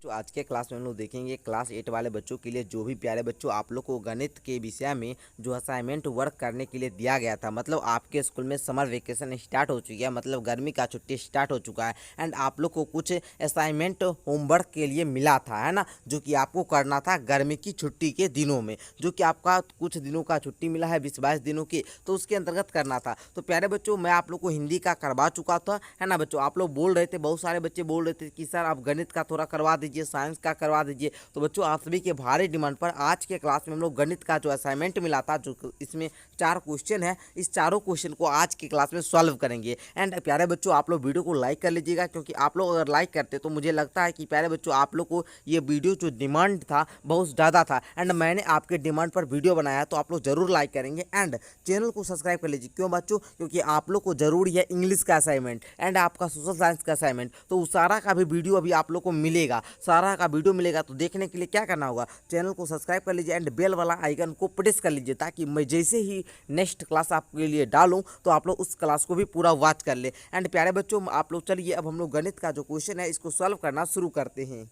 जो आज के क्लास में हम लोग देखेंगे क्लास 8 वाले बच्चों के लिए जो भी प्यारे बच्चों आप लोग को गणित के विषय में जो असाइनमेंट वर्क करने के लिए दिया गया था। मतलब आपके स्कूल में समर वेकेशन स्टार्ट हो चुकी है, मतलब गर्मी का छुट्टी स्टार्ट हो चुका है एंड आप लोग को कुछ असाइनमेंट होमवर्क के लिए मिला था, है ना, जो कि आपको करना था गर्मी की छुट्टी के दिनों में। जो कि आपका कुछ दिनों का छुट्टी मिला है, 20-22 दिनों की, तो उसके अंतर्गत करना था। तो प्यारे बच्चों मैं आप लोग को हिंदी का करवा चुका था, है ना बच्चों। आप लोग बोल रहे थे, बहुत सारे बच्चे बोल रहे थे कि सर आप गणित का थोड़ा करवा दीजिए, साइंस का करवा दीजिए। तो बच्चों आप सभी के भारी डिमांड पर आज के क्लास में हम लोग गणित का जो असाइनमेंट मिला था, जो इसमें 4 क्वेश्चन है, इस चारों क्वेश्चन को आज की क्लास में सॉल्व करेंगे। एंड प्यारे बच्चों आप लोग वीडियो को लाइक कर लीजिएगा, क्योंकि आप लोग अगर लाइक करते तो मुझे लगता है कि प्यारे बच्चों आप लोग को ये वीडियो जो डिमांड था बहुत ज़्यादा था एंड मैंने आपके डिमांड पर वीडियो बनाया, तो आप लोग जरूर लाइक करेंगे एंड चैनल को सब्सक्राइब कर लीजिए। क्यों बच्चों? क्योंकि आप लोग को जरूरी है इंग्लिश का असाइनमेंट एंड आपका सोशल साइंस का असाइनमेंट, तो उस सारा का भी वीडियो अभी आप लोग को मिलेगा, सारा का वीडियो मिलेगा। तो देखने के लिए क्या करना होगा, चैनल को सब्सक्राइब कर लीजिए एंड बेल वाला आइकन को प्रेस कर लीजिए, ताकि मैं जैसे ही नेक्स्ट क्लास आपके लिए डालूं तो आप लोग उस क्लास को भी पूरा वॉच कर ले। एंड प्यारे बच्चों आप लोग चलिए अब हम लोग गणित का जो क्वेश्चन है इसको सॉल्व करना शुरू करते हैं।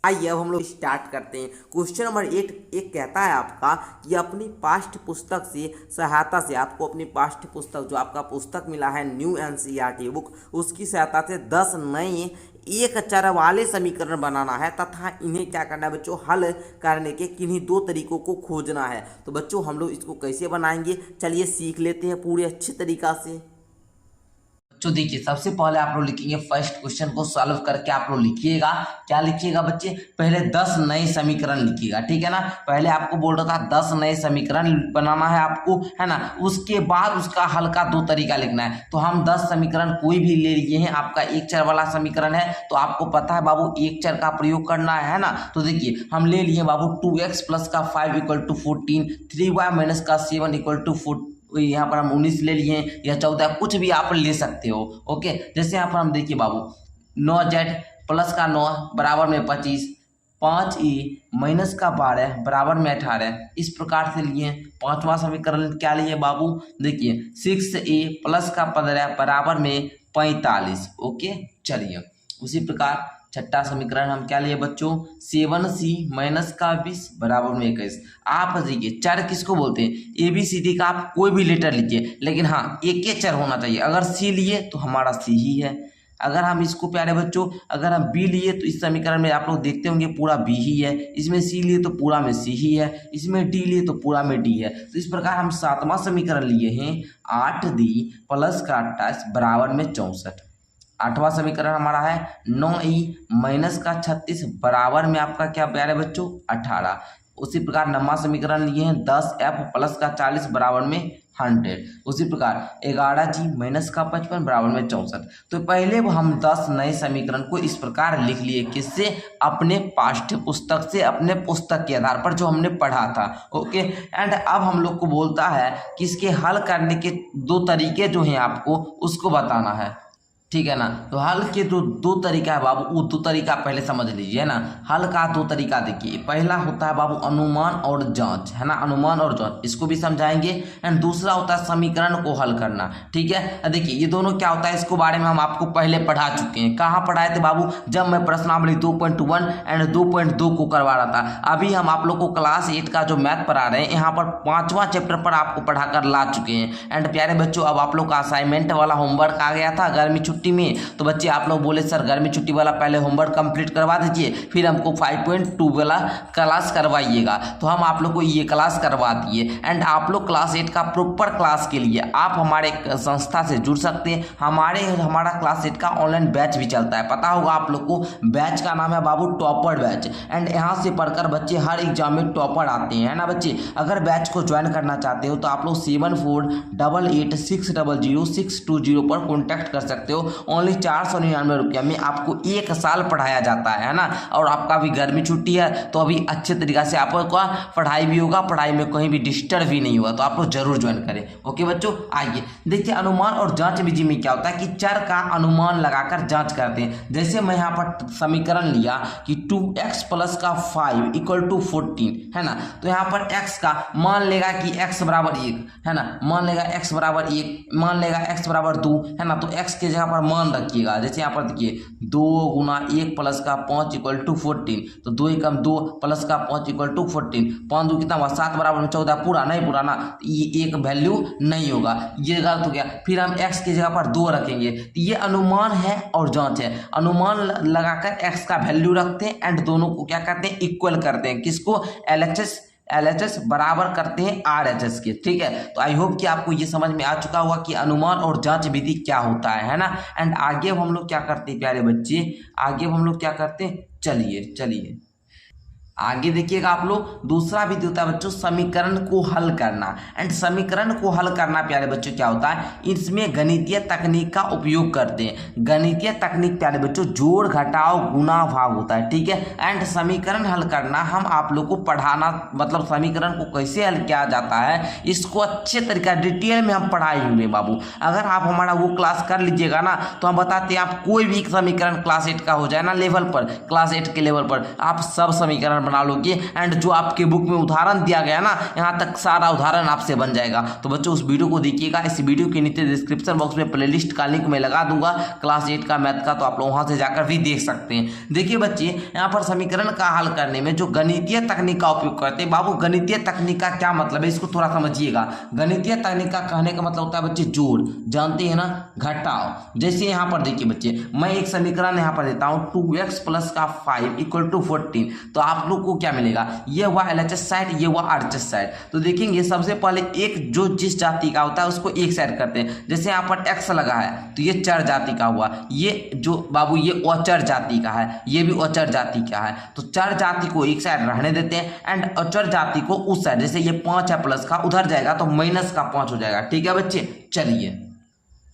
आइए अब हम लोग स्टार्ट करते हैं। क्वेश्चन नंबर 8 एक कहता है आपका कि अपनी पाठ्य पुस्तक से सहायता से आपको अपनी पाठ्य पुस्तक जो आपका पुस्तक मिला है न्यू एनसीईआरटी बुक, उसकी सहायता से 10 नए एक चर वाले समीकरण बनाना है तथा इन्हें क्या करना है बच्चों, हल करने के किन्हीं 2 तरीकों को खोजना है। तो बच्चों हम लोग इसको कैसे बनाएंगे, चलिए सीख लेते हैं पूरे अच्छे तरीका से। तो देखिए सबसे पहले आप लोग लिखेंगे फर्स्ट क्वेश्चन को सॉल्व करके आप लोग लिखिएगा। क्या लिखिएगा बच्चे? पहले 10 नए समीकरण लिखिएगा, ठीक है ना। पहले आपको बोल रहा था 10 नए समीकरण बनाना है आपको, है ना। उसके बाद उसका हल का 2 तरीका लिखना है। तो हम 10 समीकरण कोई भी ले लिए हैं। आपका एक चर वाला समीकरण है तो आपको पता है बाबू एक चर का प्रयोग करना है ना। तो देखिए हम ले लिए बाबू 2x प्लस का 5 इक्वल टू 14, 3y माइनस का 7 इक्वल टू 4, यहाँ पर हम 19 ले लिए या 14, कुछ भी आप ले सकते हो। ओके, जैसे यहाँ पर हम देखिए बाबू 9z प्लस का 9 बराबर में 25, 5e माइनस का 12 बराबर में 18, इस प्रकार से लिए। पांचवा समीकरण क्या लिए बाबू? देखिए 6a प्लस का 15 बराबर में 45। ओके चलिए, उसी प्रकार छठा समीकरण हम क्या लिए बच्चों? 7c माइनस का 20 बराबर में 21। आप देखिए चर किसको बोलते हैं? ABCD का आप कोई भी लेटर लीजिए, लेकिन हाँ एक ही चर होना चाहिए। अगर C लिए तो हमारा C ही है। अगर हम इसको प्यारे बच्चों अगर हम B लिए तो इस समीकरण में आप लोग देखते होंगे पूरा B ही है। इसमें C लिए तो पूरा में C ही है। इसमें D लिए तो पूरा में D है। तो इस प्रकार हम 7वां समीकरण लिए हैं 8D प्लस का 28 बराबर में 64। 8वां समीकरण हमारा है 9e माइनस का 36 बराबर में आपका क्या प्यारे बच्चों? 18। उसी प्रकार 9वां समीकरण लिए हैं 10f प्लस का 40 बराबर में 100। उसी प्रकार 11g माइनस का 55 बराबर में 64। तो पहले हम 10 नए समीकरण को इस प्रकार लिख लिए, किससे? अपने पाठ्य पुस्तक से, अपने पुस्तक के आधार पर जो हमने पढ़ा था। ओके, एंड अब हम लोग को बोलता है कि इसके हल करने के 2 तरीके जो हैं आपको उसको बताना है, ठीक है ना। तो हल के जो 2 तरीका है बाबू, वो 2 तरीका पहले समझ लीजिए ना। हल का 2 तरीका देखिए, पहला होता है बाबू अनुमान और जांच, है ना, अनुमान और जांच, इसको भी समझाएंगे। एंड दूसरा होता है समीकरण को हल करना, ठीक है। देखिए ये दोनों क्या होता है, इसको बारे में हम आपको पहले पढ़ा चुके हैं। कहाँ पढ़ाए थे बाबू? जब मैं प्रश्नावली 2.1 एंड 2.2 को करवा रहा था। अभी हम आप लोग को क्लास 8 का जो मैथ पढ़ा रहे हैं, यहाँ पर 5वां चैप्टर पर आपको पढ़ाकर ला चुके हैं। एंड प्यारे बच्चों अब आप लोग का असाइनमेंट वाला होमवर्क आ गया था गर्मी छुट्टी में। तो बच्चे आप लोग बोले सर गर्मी छुट्टी वाला पहले होमवर्क कंप्लीट करवा दीजिए, फिर हमको 5.2 वाला क्लास करवाइएगा। तो हम आप लोग को ये क्लास करवा दिए। एंड आप लोग क्लास 8 का प्रॉपर क्लास के लिए आप हमारे संस्था से जुड़ सकते हैं। हमारा क्लास 8 का ऑनलाइन बैच भी चलता है, पता होगा आप लोग को। बैच का नाम है बाबू टॉपर बैच। एंड यहाँ से पढ़कर बच्चे हर एग्जाम में टॉपर आते हैं, है ना बच्चे। अगर बैच को ज्वाइन करना चाहते हो तो आप लोग 7488600620 पर कॉन्टैक्ट कर सकते हो। ओनली 499 रुपया में आपको 1 साल पढ़ाया जाता है ना। और आपका भी गर्मी छुट्टी है तो अभी अच्छे तरीका से आपका पढ़ाई भी होगा, पढ़ाई में कहीं भी डिस्टर्ब भी नहीं होगा। तो आप लोग जरूर ज्वाइन करें। ओके बच्चों, आइए देखिए अनुमान और जांच विधि में क्या होता है कि चर का अनुमान लगाकर जांच करते हैं। जैसे मैं यहाँ पर समीकरण लिया कि 2x प्लस का 5 इक्वल टू 14, है ना। तो यहाँ पर x का मान लेगा कि x बराबर 1, है ना, मान लेगा x बराबर 1, मान लेगा x बराबर 2, है ना। तो x के जगह पर पर मान रखिएगा। जैसे यहाँ पर देखिए 2 गुना 1 प्लस का 5 इक्वल टू 14, तो 2 एकम 2 प्लस का 5 इक्वल टू 14, 5 2 कितना हुआ 7 बराबर में 14, पूरा नहीं पूरा ना, ये एक वैल्यू नहीं होगा, ये गलत हो गया। फिर हम x की जगह पर 2 रखेंगे, तो ये अनुमान है और जांच है। अनुमान लगाकर x का वैल्यू रखते हैं एंड दोनों को क्या करते हैं, इक्वल करते हैं। किसको, LHS बराबर करते हैं RHS के, ठीक है। तो आई होप कि आपको ये समझ में आ चुका होगा कि अनुमान और जांच विधि क्या होता है ना। एंड आगे हम लोग क्या करते हैं प्यारे बच्चे, आगे हम लोग क्या करते हैं, चलिए आगे देखिएगा आप लोग। दूसरा विधि होता है बच्चों समीकरण को हल करना। एंड समीकरण को हल करना प्यारे बच्चों क्या होता है, इसमें गणितीय तकनीक का उपयोग करते हैं। गणितीय तकनीक प्यारे बच्चों जोड़ घटाव गुणा भाग होता है, ठीक है। एंड समीकरण हल करना हम आप लोग को पढ़ाना, मतलब समीकरण को कैसे हल किया जाता है इसको अच्छे तरीका डिटेल में हम पढ़ाए हुए बाबू। अगर आप हमारा वो क्लास कर लीजिएगा ना, तो हम बताते हैं आप कोई भी समीकरण क्लास 8 का हो जाए ना लेवल पर, क्लास 8 के लेवल पर आप सब समीकरण बना लोगे। एंड जो आपके बुक में उदाहरण दिया गया ना, यहाँ तक सारा उदाहरण आपसे बन जाएगा। तो बच्चों उस वीडियो को देखिएगा। इस वीडियो के नीचे डिस्क्रिप्शन बॉक्स में प्लेलिस्ट का लिंक मैं लगा दूंगा क्लास 8 का मैथ का, तो आप लोग वहां से जाकर भी देख सकते हैं। देखिए बच्चे यहाँ पर समीकरण का हल करने में जो गणितीय तकनीक का उपयोग करते हैं बाबू, गणितीय तकनीक का क्या मतलब है इसको थोड़ा समझिएगा। गणितीय तकनीक का कहने का मतलब होता है बच्चे जोड़, जानते हैं ना, घटाव। जैसे यहाँ पर देखिए बच्चे मैं एक समीकरण यहाँ पर देता हूँ 2x प्लस का 5 इक्वल टू 14, तो आप लोग को क्या मिलेगा, ये हुआ LHS साइड, ये हुआ RHS साइड। तो देखेंगे सबसे पहले एक जो जिस जाति का होता है उसको एक साइड करते हैं। जैसे यहाँ पर x लगा है तो ये चर जाति का हुआ, ये जो बाबू ये अचर जाति का है, ये भी अचर जाति का है। तो चर जाति को एक साइड रहने देते हैं एंड अचर जाति को उस साइड, जैसे ये 5 है प्लस का, उधर जाएगा तो माइनस का 5 हो जाएगा, ठीक है बच्चे। चलिए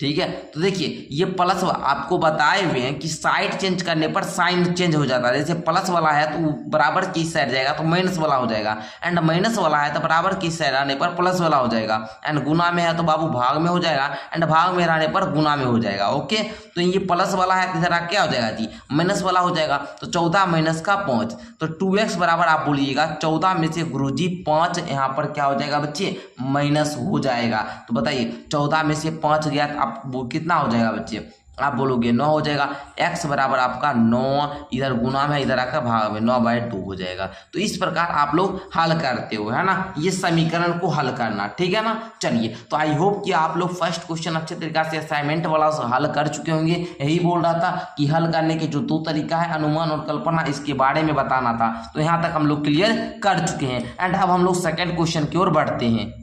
ठीक है, तो देखिए ये प्लस आपको बताए हुए हैं कि साइड चेंज करने पर साइन चेंज हो जाता है। जैसे प्लस वाला है तो बराबर की साइड जाएगा तो माइनस वाला हो जाएगा, एंड माइनस वाला है तो बराबर की साइड आने पर प्लस वाला हो जाएगा, एंड गुना में है तो बाबू भाग में हो जाएगा, एंड भाग में रहने पर गुना में हो जाएगा। ओके, तो ये प्लस वाला है इधर क्या हो जाएगा जी, माइनस वाला हो जाएगा। तो 14 माइनस का 5, तो 2x बराबर आप बोलिएगा 14 में से गुरुजी 5 यहाँ पर क्या हो जाएगा बच्चे, माइनस हो जाएगा। तो बताइए 14 में से 5 गया तो आप वो कितना हो जाएगा बच्चे, आप बोलोगे 9 हो जाएगा। x बराबर आपका 9, इधर गुना में इधर आकर भाग में 9/2 हो जाएगा। तो इस प्रकार आप लोग हल करते हो, है ना, ये समीकरण को हल करना, ठीक है ना। चलिए, तो आई होप कि आप लोग फर्स्ट क्वेश्चन अच्छे तरीके से असाइनमेंट वाला हल कर चुके होंगे। यही बोल रहा था कि हल करने के जो 2 तरीका है, अनुमान और कल्पना, इसके बारे में बताना था। तो यहाँ तक हम लोग क्लियर कर चुके हैं एंड अब हम लोग सेकेंड क्वेश्चन की ओर बढ़ते हैं।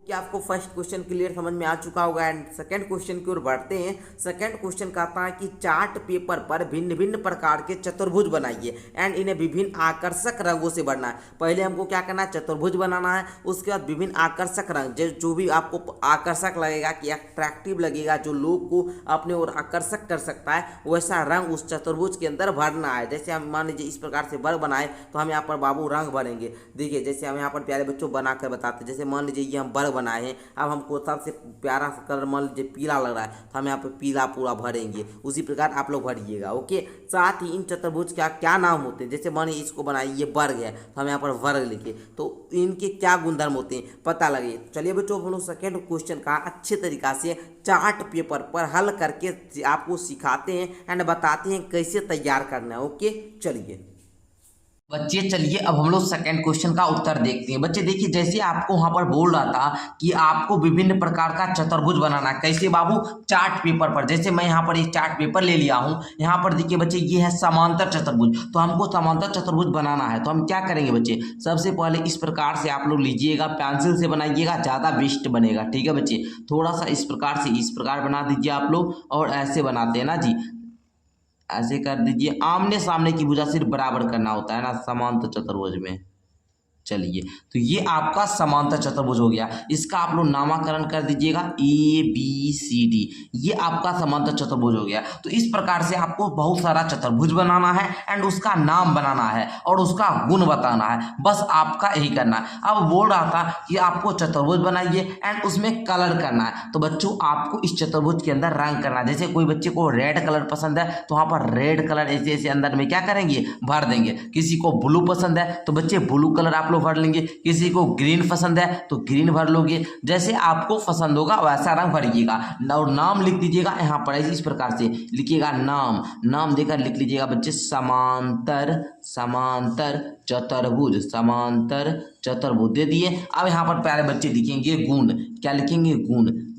कि आपको फर्स्ट क्वेश्चन क्लियर समझ में आ चुका होगा एंड सेकंड क्वेश्चन की ओर बढ़ते हैं। सेकंड क्वेश्चन कहता है कि चार्ट पेपर पर भिन्न भिन्न प्रकार के चतुर्भुज बनाइए एंड इन्हें विभिन्न आकर्षक रंगों से भरना है। पहले हमको क्या करना है, चतुर्भुज बनाना है, उसके बाद विभिन्न आकर्षक रंग, जो भी आपको आकर्षक लगेगा कि अट्रैक्टिव लगेगा, जो लोग को अपने ओर आकर्षक कर सकता है, वैसा रंग उस चतुर्भुज के अंदर भरना है। जैसे हम मान लीजिए इस प्रकार से वर्ग बनाए तो हम यहाँ पर बाबू रंग भरेंगे। देखिए जैसे हम यहाँ पर प्यारे बच्चों बनाकर बताते हैं, जैसे मान लीजिए ये हम वर्ग बनाए हैं, अब हमको सबसे प्यारा सा कलर मान लीजिए पीला लग रहा है तो हम यहाँ पे पीला पूरा भरेंगे। उसी प्रकार आप लोग भरिएगा। ओके, साथ ही इन चतुर्भुज का क्या नाम होते हैं, जैसे मानिए इसको बनाइए ये वर्ग है तो हम यहाँ पर वर्ग लिखे, तो इनके क्या गुणधर्म होते हैं पता लगे। चलिए बच्चों, हम लोग सेकेंड क्वेश्चन का अच्छे तरीका से चार्ट पेपर पर हल करके आपको सिखाते हैं एंड बताते हैं कैसे तैयार करना है। ओके चलिए बच्चे, चलिए अब हम लोग सेकंड क्वेश्चन का उत्तर देखते हैं। बच्चे देखिए, जैसे आपको वहां पर बोल रहा था कि आपको विभिन्न प्रकार का चतुर्भुज बनाना है, कैसे बाबू, चार्ट पेपर पर। जैसे मैं यहाँ पर एक चार्ट पेपर ले लिया हूँ, यहाँ पर देखिए बच्चे ये है समांतर चतुर्भुज, तो हमको समांतर चतुर्भुज बनाना है। तो हम क्या करेंगे बच्चे, सबसे पहले इस प्रकार से आप लोग लीजिएगा, पेंसिल से बनाइएगा, ज्यादा बेस्ट बनेगा, ठीक है बच्चे। थोड़ा सा इस प्रकार से इस प्रकार बना दीजिए आप लोग, और ऐसे बनाते हैं ना जी, ऐसे कर दीजिए। आमने सामने की भुजा सिर्फ बराबर करना होता है ना समांतर चतुर्भुज में। चलिए, तो ये आपका समांतर चतुर्भुज हो गया। इसका आप लोग नामकरण कर दीजिएगा ABCD, ये आपका समांतर चतुर्भुज हो गया। तो इस प्रकार से आपको बहुत सारा चतुर्भुज बनाना है एंड उसका नाम बनाना है और उसका गुण बताना है, बस आपका यही करना है। अब बोल रहा था कि आपको चतुर्भुज बनाइए एंड उसमें कलर करना है। तो बच्चों आपको इस चतुर्भुज के अंदर रंग करना है। जैसे कोई बच्चे को रेड कलर पसंद है तो वहाँ पर रेड कलर ऐसे ऐसे अंदर में क्या करेंगे, भर देंगे। किसी को ब्लू पसंद है तो बच्चे ब्लू कलर आप लोग भर लेंगे। किसी को ग्रीन पसंद है तो ग्रीन भर लोगे, जैसे आपको पसंद होगा वैसा रंग भरिएगा। और नाम लिख दीजिएगा यहाँ पर इस प्रकार से लिखिएगा, नाम देकर लिख लीजिएगा बच्चे समांतर चतुर्भुज, समांतर चतुर्भुज दे दिए। अब यहाँ पर प्यारे बच्चे लिखेंगे गुण, क्या लिखेंगे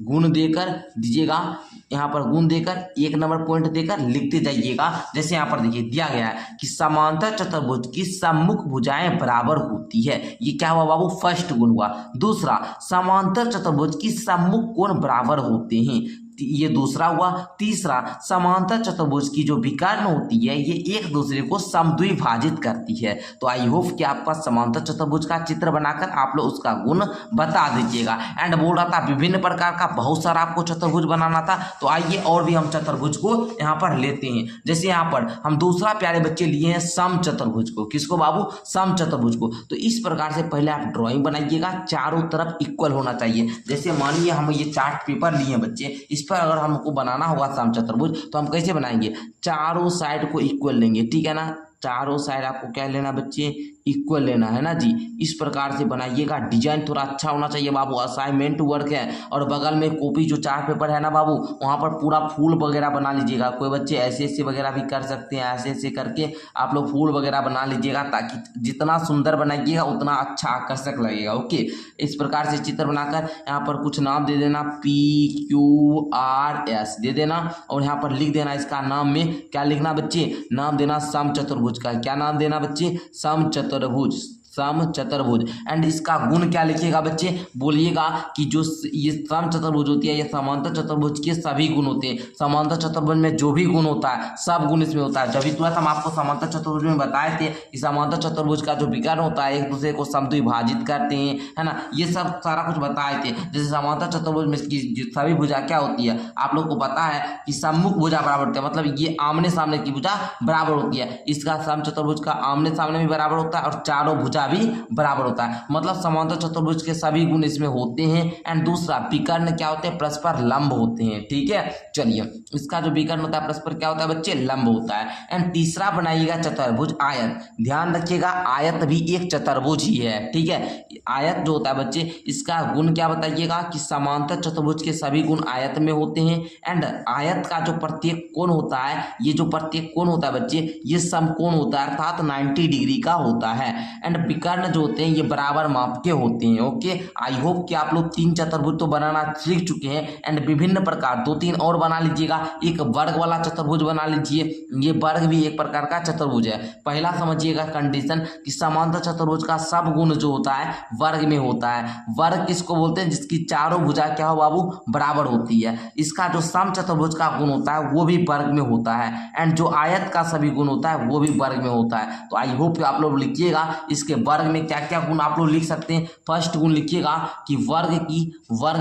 गुण देकर दीजिएगा, यहाँ पर गुण देकर 1 नंबर पॉइंट देकर लिखते जाइएगा। जैसे यहाँ पर देखिए दिया गया है कि समांतर चतुर्भुज की सम्मुख भुजाएं बराबर होती है, ये क्या हुआ बाबू, फर्स्ट गुण हुआ। दूसरा, समांतर चतुर्भुज की सम्मुख कोण बराबर होते हैं, ये दूसरा हुआ। तीसरा, समांतर चतुर्भुज की जो विकर्ण होती है ये एक दूसरे को समद्विभाजित करती है। तो आई होप कि आपका समांतर चतुर्भुज का चित्र बनाकर आप लोग उसका गुण बता दीजिएगा। एंड बोल रहा था विभिन्न प्रकार का बहुत सारा आपको चतुर्भुज बनाना था, तो आइए और भी हम चतुर्भुज को यहाँ पर लेते हैं। जैसे यहाँ पर हम दूसरा प्यारे बच्चे लिए हैं सम चतुर्भुज को, किसको बाबू, सम चतुर्भुज को। तो इस प्रकार से पहले आप ड्राइंग बनाइएगा, चारों तरफ इक्वल होना चाहिए। जैसे मानिए हम ये चार्ट पेपर लिए हैं बच्चे, इस पर अगर हमको बनाना होगा सम चतुर्भुज तो हम कैसे बनाएंगे, चारों साइड को इक्वल लेंगे, ठीक है ना। चारों साइड आपको क्या लेना बच्चे, इक्वल लेना है ना जी। इस प्रकार से बनाइएगा, डिजाइन थोड़ा अच्छा होना चाहिए बाबू, असाइनमेंट वर्क है। और बगल में कॉपी जो चार्ट पेपर है ना बाबू, वहाँ पर पूरा फूल वगैरह बना लीजिएगा। कोई बच्चे ऐसे वगैरह भी कर सकते हैं, ऐसे करके आप लोग फूल वगैरह बना लीजिएगा, ताकि जितना सुंदर बनाइएगा उतना अच्छा आकर्षक लगेगा। ओके, इस प्रकार से चित्र बनाकर यहाँ पर कुछ नाम दे देना, PQRS दे देना, और यहाँ पर लिख देना इसका नाम में क्या लिखना बच्चे, नाम देना सम चतुर्भुज का। क्या नाम देना बच्चे, सम चतुर्भुज, सम चतुर्भुज। एंड इसका गुण क्या लिखिएगा बच्चे, बोलिएगा कि जो ये सम चतुर्भुज होती है ये समांतर चतुर्भुज के सभी गुण होते हैं। समांतर चतुर्भुज में जो भी गुण होता है सब गुण इसमें होता है। जब भी तुरंत हम आपको समांतर चतुर्भुज में बताए थे कि समांतर चतुर्भुज का जो विकर्ण होता है एक दूसरे को समद्विभाजित करते हैं, है ना, ये सब सारा कुछ बताए थे। जैसे समांतर चतुर्भुज में इसकी सभी भुजा क्या होती है, आप लोग को पता है कि सम्मुख भुजा बराबर होती है, मतलब ये आमने सामने की भुजा बराबर होती है। इसका सम चतुर्भुज का आमने सामने भी बराबर होता है और चारों भुजा भी बराबर होता है, मतलब समांतर चतुर्भुज के सभी गुण इसमें होते हैं। एंड दूसरा, विकर्ण क्या होते हैं, परस्पर लंब होते हैं, ठीक है। चलिए, इसका जो विकर्ण होता है परस्पर क्या होता है बच्चे, लंब होता है। एंड तीसरा बनाइएगा चतुर्भुज आयत, ध्यान रखिएगा आयत भी एक चतुर्भुज ही है, ठीक है। आयत जो होता है बच्चे इसका गुण क्या बताइएगा कि समांतर चतुर्भुज के सभी गुण आयत में होते हैं। एंड आयत का जो प्रत्येक कोण होता है, ये जो प्रत्येक कोण होता है बच्चे ये समकोण होता है, अर्थात 90 डिग्री का होता है। एंड विकर्ण जो होते हैं ये बराबर माप के होते हैं। ओके, आई होप कि आप लोग 3 चतुर्भुज तो बनाना सीख चुके हैं। एंड विभिन्न प्रकार 2-3 और बना लीजिएगा। एक वर्ग वाला चतुर्भुज बना लीजिए, ये वर्ग भी एक प्रकार का चतुर्भुज है। पहला समझिएगा कंडीशन कि समांतर चतुर्भुज का सब गुण जो होता है वर्ग में होता है। वर्ग किसको बोलते हैं, जिसकी चारों भुजा क्या हो बाबू, बराबर होती है। इसका जो सम चतुर्भुज का गुण होता है वो भी वर्ग में होता है। एंड जो आयत का सभी गुण होता है वो भी वर्ग में होता है। तो आई होप आप लोग लिखिएगा इसके वर्ग में क्या क्या गुण आप लोग लिख सकते हैं। फर्स्ट गुण लिखिएगा कि वर्ग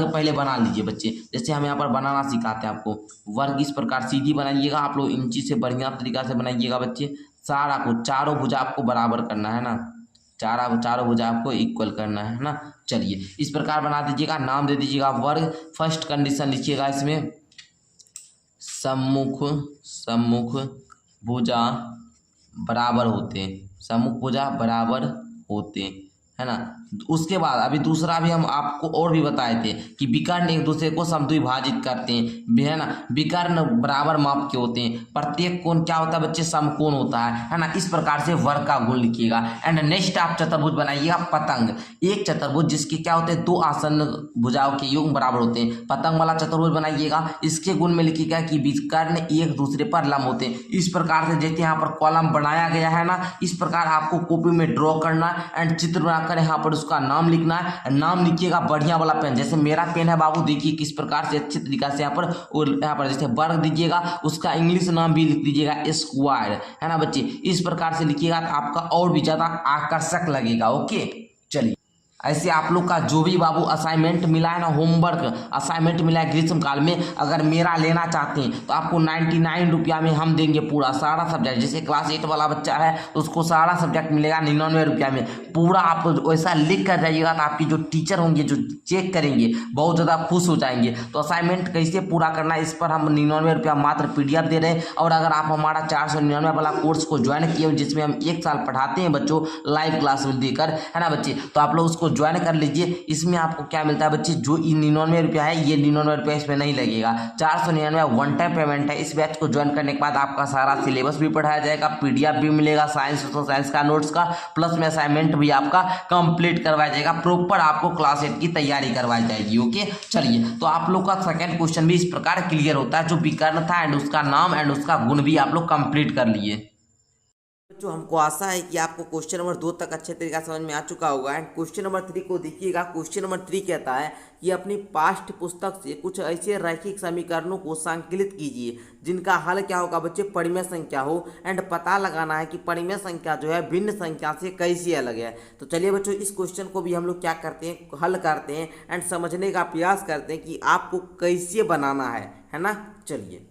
पहले बना लीजिए बच्चे, जैसे हम यहाँ पर बनाना सिखाते हैं आपको। वर्ग इस प्रकार सीधी बनाइएगा, आप लोग इंची से बढ़िया तरीका से बनाइएगा बच्चे। सारा कुछ चारों भुजा आपको बराबर करना है ना, चारों भुजा आपको इक्वल करना है ना। चलिए, इस प्रकार बना दीजिएगा, नाम दे दीजिएगा वर्ग। फर्स्ट कंडीशन लिखिएगा इसमें, सम्मुख भुजा बराबर होते हैं, सम्मुख भुजा बराबर होते हैं, है ना। उसके बाद अभी दूसरा भी हम आपको और भी बताए थे कि विकर्ण एक दूसरे को समद्विभाजित करते हैं, है ना। विकर्ण बराबर माप के होते हैं, प्रत्येक कोण क्या होता है बच्चे, समकोण होता है ना। इस प्रकार से वर्ग का गुण लिखिएगा। एंड नेक्स्ट आप चतुर्भुज बनाइएगा पतंग, एक चतुर्भुज जिसके क्या होते हैं 2 आसन्न भुजाओं के योग बराबर होते हैं, पतंग वाला चतुर्भुज बनाइएगा। इसके गुण में लिखिएगा कि विकर्ण एक दूसरे पर लंब होते हैं। इस प्रकार से जैसे यहाँ पर कॉलम बनाया गया है ना, इस प्रकार आपको कॉपी में ड्रॉ करना एंड चित्र बनाकर यहाँ पर उसका नाम लिखना है। नाम लिखिएगा बढ़िया वाला पेन, जैसे मेरा पेन है बाबू, देखिए किस प्रकार से अच्छी तरीका से यहाँ पर, और यहाँ पर जैसे वर्ग दीजिएगा उसका इंग्लिश नाम भी लिख दीजिएगा स्क्वायर, है ना बच्चे। इस प्रकार से लिखिएगा तो आपका और भी ज्यादा आकर्षक लगेगा। ओके, चलिए ऐसे आप लोग का जो भी बाबू असाइनमेंट मिला है ना, होमवर्क असाइनमेंट मिला है ग्रीष्म काल में, अगर मेरा लेना चाहते हैं तो आपको 99 रुपया में हम देंगे पूरा सारा सब्जेक्ट। जैसे क्लास 8 वाला बच्चा है तो उसको सारा सब्जेक्ट मिलेगा 99 रुपया में पूरा। आप वैसा लिख कर जाइएगा तो आपकी जो टीचर होंगे जो चेक करेंगे बहुत ज़्यादा खुश हो जाएंगे। तो असाइनमेंट कैसे पूरा करना है इस पर हम 99 रुपया मात्र PDF दे रहे हैं। और अगर आप हमारा 499 वाला कोर्स को ज्वाइन किए जिसमें हम 1 साल पढ़ाते हैं बच्चों लाइव क्लास में देकर, है ना बच्चे, तो आप लोग उसको ज्वाइन कर लीजिए। इसमें आपको क्या मिलता है बच्चे, जो 99 रुपया है ये 99 रुपया इसमें नहीं लगेगा, 499 वन टाइम पेमेंट है। इस बैच को ज्वाइन करने के बाद आपका सारा सिलेबस भी पढ़ाया जाएगा, PDF भी मिलेगा साइंस सोशल साइंस का नोट्स का, प्लस में असाइनमेंट भी आपका कंप्लीट करवाया जाएगा। प्रॉपर आपको क्लास 8 की तैयारी करवाई जाएगी। ओके चलिए, तो आप लोग का सेकंड क्वेश्चन भी इस प्रकार क्लियर होता है, जो विकर्ण था एंड उसका नाम एंड उसका गुण भी आप लोग कंप्लीट कर लिए। बच्चों हमको आशा है कि आपको क्वेश्चन नंबर 2 तक अच्छे तरीके से समझ में आ चुका होगा। एंड क्वेश्चन नंबर 3 को देखिएगा। क्वेश्चन नंबर 3 कहता है कि अपनी पाठ्य पुस्तक से कुछ ऐसे रैखिक समीकरणों को संकलित कीजिए जिनका हल क्या होगा बच्चे, परिमेय संख्या हो। एंड पता लगाना है कि परिमेय संख्या जो है भिन्न संख्या से कैसी अलग है। तो चलिए बच्चों इस क्वेश्चन को भी हम लोग क्या करते हैं, हल करते हैं एंड समझने का प्रयास करते हैं कि आपको कैसे बनाना है ना। चलिए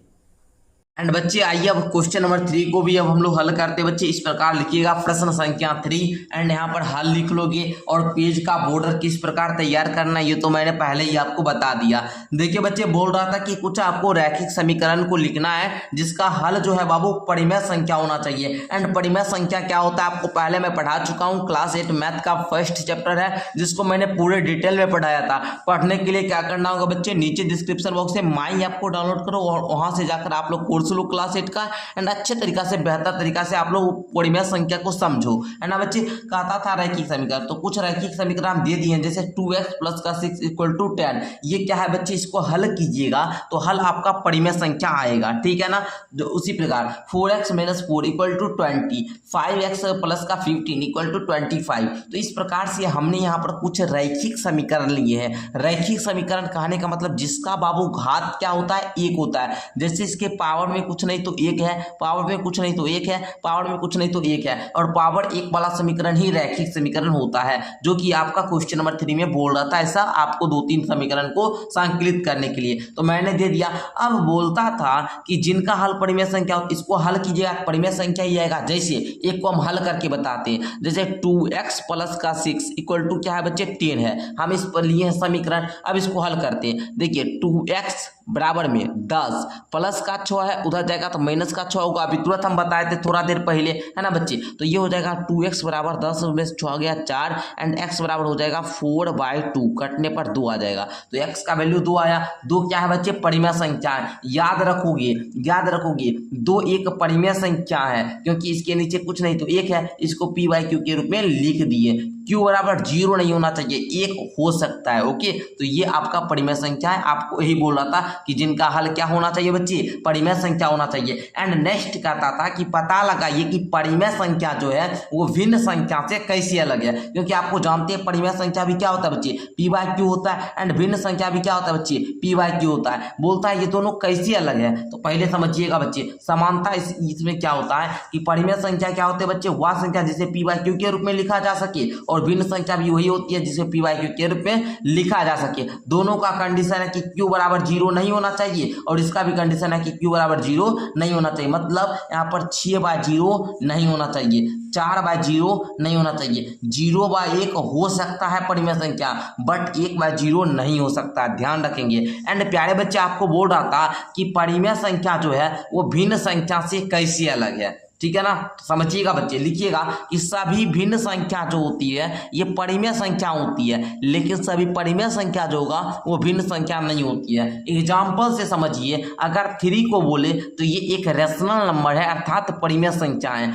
एंड बच्चे आइए अब क्वेश्चन नंबर 3 को भी अब हम लोग हल करते हैं। बच्चे इस प्रकार लिखिएगा, प्रश्न संख्या 3 एंड यहाँ पर हल लिख लोगे। और पेज का बॉर्डर किस प्रकार तैयार करना है ये तो मैंने पहले ही आपको बता दिया। देखिए बच्चे बोल रहा था कि कुछ आपको रैखिक समीकरण को लिखना है जिसका हल जो है बाबू परिमेय संख्या होना चाहिए। एंड परिमेय संख्या क्या होता है आपको पहले मैं पढ़ा चुका हूँ, क्लास 8 मैथ का फर्स्ट चैप्टर है जिसको मैंने पूरे डिटेल में पढ़ाया था। पढ़ने के लिए क्या करना होगा बच्चे, नीचे डिस्क्रिप्शन बॉक्स से माई ऐप को डाउनलोड करो और वहां से जाकर आप लोग कोर्स लो क्लास 8 का। एंड अच्छे तरीका से बेहतर तरीका से आप लोग परिमेय संख्या को समझो, है ना बच्चे। कहता था रैखिक समीकरण, तो कुछ रैखिक समीकरण हम दे दिए हैं जैसे 2x + का 6 = 10। ये क्या है बच्चे, इसको हल कीजिएगा तो हल आपका परिमेय संख्या आएगा, ठीक है ना। जो उसी प्रकार 4x - 4 = 20, 5x + का 15 = 25। तो इस प्रकार से हमने यहाँ पर कुछ रैखिक समीकरण लिए हैं। रैखिक समीकरण कहने का मतलब जिसका बाबू घात क्या होता है, 1 होता है। जैसे इसके पावर में कुछ नहीं तो 1 है, पावर में कुछ नहीं तो 1 है, पावर में कुछ नहीं तो 1 है। और पावर 1 वाला समीकरण ही रैखिक समीकरण होता है, जो कि आपका क्वेश्चन नंबर 3 में बोल रहा था ऐसा आपको 2-3 समीकरण को संकलित करने के लिए, तो मैंने दे दिया। अब बोलता था कि जिनका हल परिमेय संख्या हो इसको हल कीजिएगा, परिमेय संख्या ही आएगा। जैसे एक को हम हल करके बताते हैं, जैसे 2x + का 6 = क्या है बच्चे, 10 है। हम इस पर लिए हैं समीकरण, अब इसको हल करते हैं। देखिए 2x बराबर में 10 प्लस का 6 है, उधर जाएगा तो माइनस का 6 होगा। अभी तुरंत हम बताए थे थोड़ा देर पहले, है ना बच्चे। तो ये हो जाएगा 2x बराबर 10 में 6 गया 4 एंड x बराबर हो जाएगा 4/2, कटने पर 2 आ जाएगा। तो x का वैल्यू 2 आया। 2 क्या है बच्चे, परिमेय संख्या है। याद रखोगे 2 एक परिमेय संख्या है क्योंकि इसके नीचे कुछ नहीं तो 1 है। इसको p/q के रूप में लिख दिए। q बराबर 0 नहीं होना चाहिए, 1 हो सकता है। ओके, तो ये आपका परिमेय संख्या है। आपको यही बोल रहा था कि जिनका हल क्या होना चाहिए बच्चे, परिमेय संख्या होना चाहिए। एंड नेक्स्ट कहता था कि पता लगाइए कि परिमेय संख्या जो है वो भिन्न संख्या से कैसी अलग है, क्योंकि आपको जानते हैं परिमेय संख्या भी क्या होता है बच्चे, p/q होता है। एंड भिन्न संख्या भी क्या होता है बच्चे, p/q होता है। बोलता है ये दोनों कैसी अलग है, तो पहले समझिएगा बच्चे। समानता इसमें क्या होता है कि परिमेय संख्या क्या होते हैं बच्चे, वह संख्या जिसे p/q के रूप में लिखा जा सके, और भिन्न संख्या भी वही होती है जिसे p/q के रूप में लिखा जा सके। दोनों का कंडीशन है कि q बराबर 0 नहीं होना चाहिए, और इसका भी कंडीशन है कि q बराबर 0 नहीं होना चाहिए। मतलब यहाँ पर 6/0 नहीं होना चाहिए, 4/0 नहीं होना चाहिए, 0/1 हो सकता है परिमेय संख्या, बट 1/0 नहीं हो सकता, ध्यान रखेंगे। एंड प्यारे बच्चे आपको बोल रहा था कि परिमेय संख्या जो है वो भिन्न संख्या से कैसे अलग है, ठीक है ना। समझिएगा बच्चे, लिखिएगा कि सभी भिन्न संख्या जो होती है ये परिमेय संख्या होती है, लेकिन सभी परिमेय संख्या जो होगा वो भिन्न संख्या नहीं होती है। एग्जाम्पल से समझिए, अगर 3 को बोले तो ये एक रेशनल नंबर है, अर्थात परिमेय संख्या है।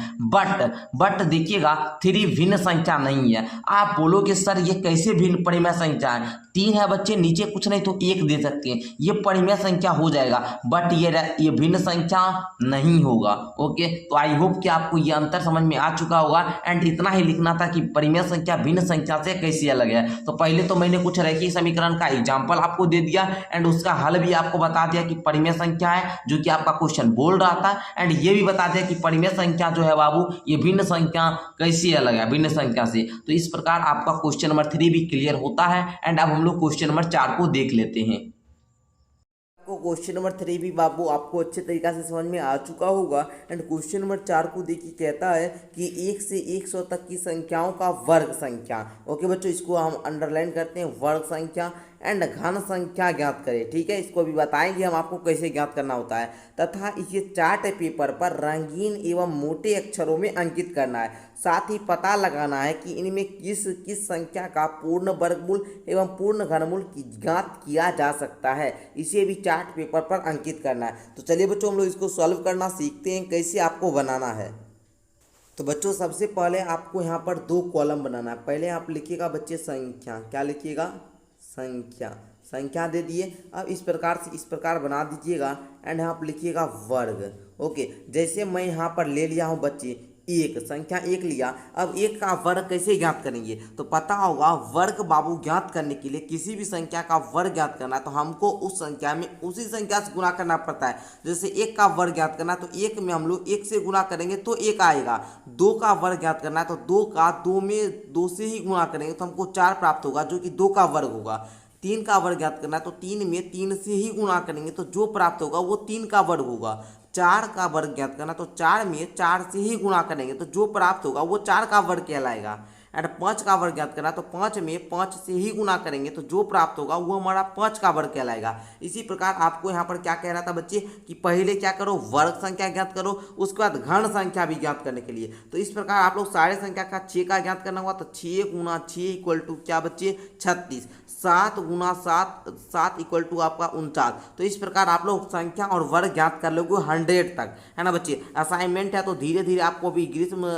बट देखिएगा 3 भिन्न संख्या नहीं है। आप बोलोगे सर ये कैसे भिन्न परिमेय संख्या है, 3 है बच्चे, नीचे कुछ नहीं तो 1 दे सकते हैं, ये परिमेय संख्या हो जाएगा, बट ये भिन्न संख्या नहीं होगा। ओके, तो आइए आई होप कि आपको ये अंतर समझ में आ चुका होगा। एंड इतना ही लिखना था कि परिमेय संख्या भिन्न संख्या से कैसे अलग है। तो पहले तो मैंने कुछ रैखिक समीकरण का एग्जाम्पल आपको दे दिया एंड उसका हल भी आपको बता दिया कि परिमेय संख्या है, जो कि आपका क्वेश्चन बोल रहा था। एंड ये भी बता दिया कि परिमेय संख्या जो है बाबू ये भिन्न संख्या कैसे अलग है भिन्न संख्या से। तो इस प्रकार आपका क्वेश्चन नंबर 3 भी क्लियर होता है। एंड अब हम लोग क्वेश्चन नंबर 4 को देख लेते हैं। आपको क्वेश्चन नंबर 3 भी बाबू आपको अच्छे तरीका से समझ में आ चुका होगा। एंड क्वेश्चन नंबर 4 को देखिए, कहता है कि 1 से 100 तक की संख्याओं का वर्ग संख्या। ओके बच्चों, इसको हम अंडरलाइन करते हैं, वर्ग संख्या एंड घन संख्या ज्ञात करें। ठीक है, इसको भी बताएंगे हम आपको कैसे ज्ञात करना होता है, तथा इसे चार्ट पेपर पर रंगीन एवं मोटे अक्षरों में अंकित करना है। साथ ही पता लगाना है कि इनमें किस किस संख्या का पूर्ण वर्गमूल एवं पूर्ण घनमूल ज्ञात किया जा सकता है, इसे भी चार्ट पेपर पर अंकित करना है। तो चलिए बच्चों, हम लोग इसको सॉल्व करना सीखते हैं, कैसे आपको बनाना है। तो बच्चों सबसे पहले आपको यहाँ पर 2 कॉलम बनाना है। पहले आप लिखिएगा बच्चे संख्या, क्या लिखिएगा, संख्या, संख्या दे दिए। अब इस प्रकार से इस प्रकार बना दीजिएगा एंड यहाँ पर लिखिएगा वर्ग। ओके, जैसे मैं यहाँ पर ले लिया हूँ बच्चे एक, संख्या 1 लिया। अब 1 का वर्ग कैसे ज्ञात करेंगे, तो पता होगा वर्ग बाबू ज्ञात करने के लिए किसी भी संख्या का वर्ग ज्ञात करना है तो हमको उस संख्या में उसी संख्या से गुणा करना पड़ता है। जैसे 1 का वर्ग ज्ञात करना है तो 1 में हम लोग 1 से गुणा करेंगे तो 1 आएगा। 2 का वर्ग ज्ञात करना है तो 2 का 2 में 2 से ही गुणा करेंगे तो हमको 4 प्राप्त होगा, जो कि 2 का वर्ग होगा। 3 का वर्ग ज्ञात करना है तो 3 में 3 से ही गुणा करेंगे तो जो प्राप्त होगा वो 3 का वर्ग होगा। 4 का वर्ग ज्ञात करना तो 4 में 4 से ही गुणा करेंगे तो जो प्राप्त होगा वो 4 का वर्ग कहलाएगा। एंड 5 का वर्ग ज्ञात करना तो 5 में 5 से ही गुणा करेंगे तो जो प्राप्त होगा वो हमारा 5 का वर्ग कहलाएगा। इसी प्रकार आपको यहाँ पर क्या कह रहा था बच्चे कि पहले क्या करो, वर्ग संख्या ज्ञात करो, उसके बाद घन संख्या भी ज्ञात करने के लिए। तो इस प्रकार आप लोग सारे संख्या का 6 का ज्ञात करना हुआ तो 6 गुना 6 इक्वल टू क्या बच्चे 36। 7 गुना 7 इक्वल टू आपका 49। तो इस प्रकार आप लोग संख्या और वर्ग ज्ञात कर लोगे 100 तक, है ना बच्चे। असाइनमेंट है तो धीरे धीरे आपको भी ग्रीष्म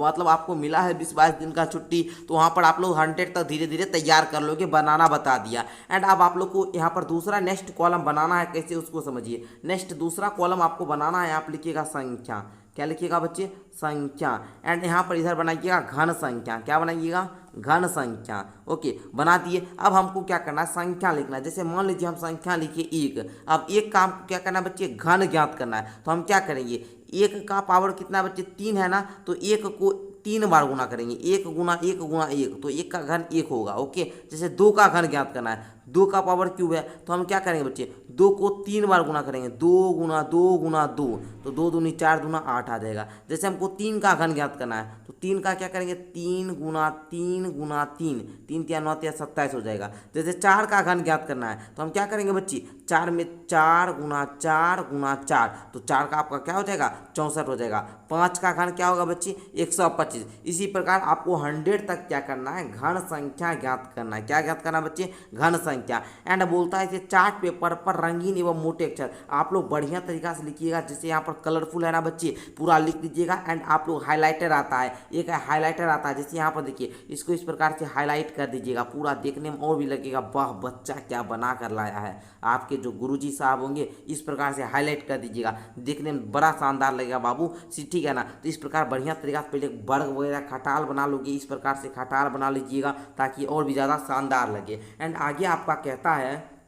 मतलब आपको मिला है 20-22 दिन का छुट्टी, तो वहाँ पर आप लोग 100 तक धीरे धीरे तैयार कर लोगे, बनाना बता दिया। एंड अब आप लोग को यहाँ पर दूसरा नेक्स्ट कॉलम बनाना है, कैसे उसको समझिए। नेक्स्ट दूसरा कॉलम आपको बनाना है, आप लिखिएगा संख्या, क्या लिखिएगा बच्चे, संख्या। एंड यहाँ पर इधर बनाइएगा घन संख्या, क्या बनाइएगा, घन संख्या। ओके, बना दिए। अब हमको क्या करना है, संख्या लिखना है। जैसे मान लीजिए हम संख्या लिखे 1, अब 1 का हमको क्या करना है बच्चे, घन ज्ञात करना है। तो हम क्या करेंगे, 1 का पावर कितना बच्चे 3 है ना, तो 1 को 3 बार गुना करेंगे, 1 गुना 1 गुना 1, तो 1 का घन 1 होगा। ओके, जैसे 2 का घन ज्ञात करना है, 2 का पावर क्यूब है तो हम क्या करेंगे बच्चे, 2 को 3 बार गुना करेंगे, 2 गुना 2 गुना 2, तो 2 दूनी 4 दूना 8 आ जाएगा। जैसे हमको 3 का घन ज्ञात करना है तो 3 का क्या करेंगे, 3 गुना 3 गुना 3, 3 3 9 3 27 हो जाएगा। जैसे 4 का घन ज्ञात करना है तो हम क्या करेंगे बच्ची, 4 में 4 गुना 4 गुना 4, तो 4 का आपका क्या हो जाएगा, 64 हो जाएगा। 5 का घन क्या होगा बच्ची, 125। इसी प्रकार आपको 100 तक क्या करना है, घन संख्या ज्ञात करना है। क्या ज्ञात करना है बच्चे, घन संख्या। एंड बोलता है इसे चार्ट पेपर पर रंगीन एवं मोटे अक्षर आप लोग बढ़िया तरीका से लिखिएगा। जैसे यहाँ पर कलरफुल है ना बच्चे, पूरा लिख दीजिएगा। एंड आप लोग हाईलाइटर आता है, एक हाईलाइटर आता है, जैसे यहाँ पर देखिए, इसको इस प्रकार से हाईलाइट कर दीजिएगा, पूरा देखने में और भी लगेगा वाह बच्चा क्या बना कर लाया है। आपके जो गुरुजी साहब होंगे इस प्रकार से हाईलाइट कर दीजिएगा, देखने में बड़ा शानदार लगेगा बाबू, ठीक है ना। तो इस प्रकार बढ़िया तरीका से पहले वर्ग वगैरह खटाल बना लोगे, इस प्रकार से खटाल बना लीजिएगा ताकि और भी ज़्यादा शानदार लगे। एंड आगे आपका कहता है,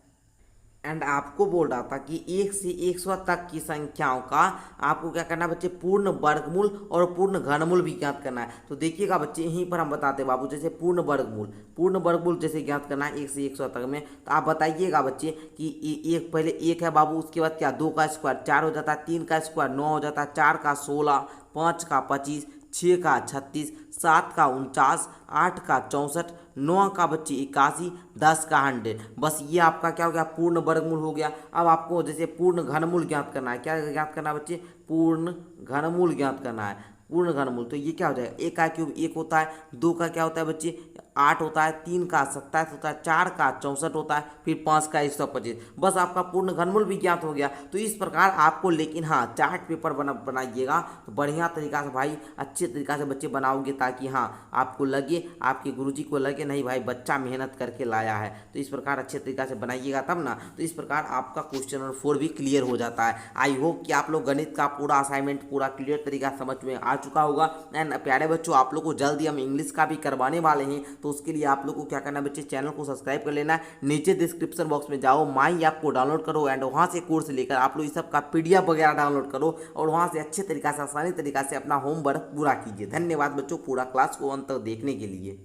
एंड आपको बोल रहा था कि 1 से 100 तक की संख्याओं का आपको क्या करना है बच्चे, पूर्ण वर्गमूल और पूर्ण घनमूल भी ज्ञात करना है। तो देखिएगा बच्चे, यहीं पर हम बताते हैं बाबू, जैसे पूर्ण वर्गमूल जैसे ज्ञात करना है 1 से 100 तक में, तो आप बताइएगा बच्चे कि एक पहले 1 है बाबू, उसके बाद क्या 2 का स्क्वायर 4 हो जाता है, 3 का स्क्वायर 9 हो जाता है, 4 का 16, 5 का 25, 6 का 36, 7 का 49, 8 का 64, 9 का बच्चे 81, 10 का 100। बस ये आपका क्या हो गया, पूर्ण वर्गमूल हो गया। अब आपको जैसे पूर्ण घनमूल ज्ञात करना है, क्या ज्ञात करना है बच्चे, पूर्ण घनमूल ज्ञात करना है। पूर्ण घनमूल, तो ये क्या हो जाएगा, 1 का क्यूब 1 होता है, 2 का क्या होता है बच्चे 8 होता है, 3 का 27 होता है, 4 का 64 होता है, फिर 5 का 125। बस आपका पूर्ण घनमूल भी ज्ञात हो गया। तो इस प्रकार आपको, लेकिन हाँ चार्ट पेपर बनाइएगा तो बढ़िया तरीका से भाई, अच्छे तरीका से बच्चे बनाओगे, ताकि हाँ आपको लगे, आपके गुरुजी को लगे नहीं भाई बच्चा मेहनत करके लाया है। तो इस प्रकार अच्छे तरीका से बनाइएगा तब ना, तो इस प्रकार आपका क्वेश्चन नंबर 4 भी क्लियर हो जाता है। आई होप कि आप लोग गणित का पूरा असाइनमेंट पूरा क्लियर तरीका समझ में आ चुका होगा। एंड प्यारे बच्चों, आप लोग को जल्दी हम इंग्लिश का भी करवाने वाले हैं, तो उसके लिए आप लोग को क्या करना है बच्चे, चैनल को सब्सक्राइब कर लेना है। नीचे डिस्क्रिप्शन बॉक्स में जाओ, माई ऐप को डाउनलोड करो एंड वहाँ से कोर्स लेकर आप लोग इस सब का पीडीएफ वगैरह डाउनलोड करो और वहाँ से अच्छे तरीका से, आसानी तरीका से अपना होमवर्क पूरा कीजिए। धन्यवाद बच्चों पूरा क्लास को अंत तक देखने के लिए।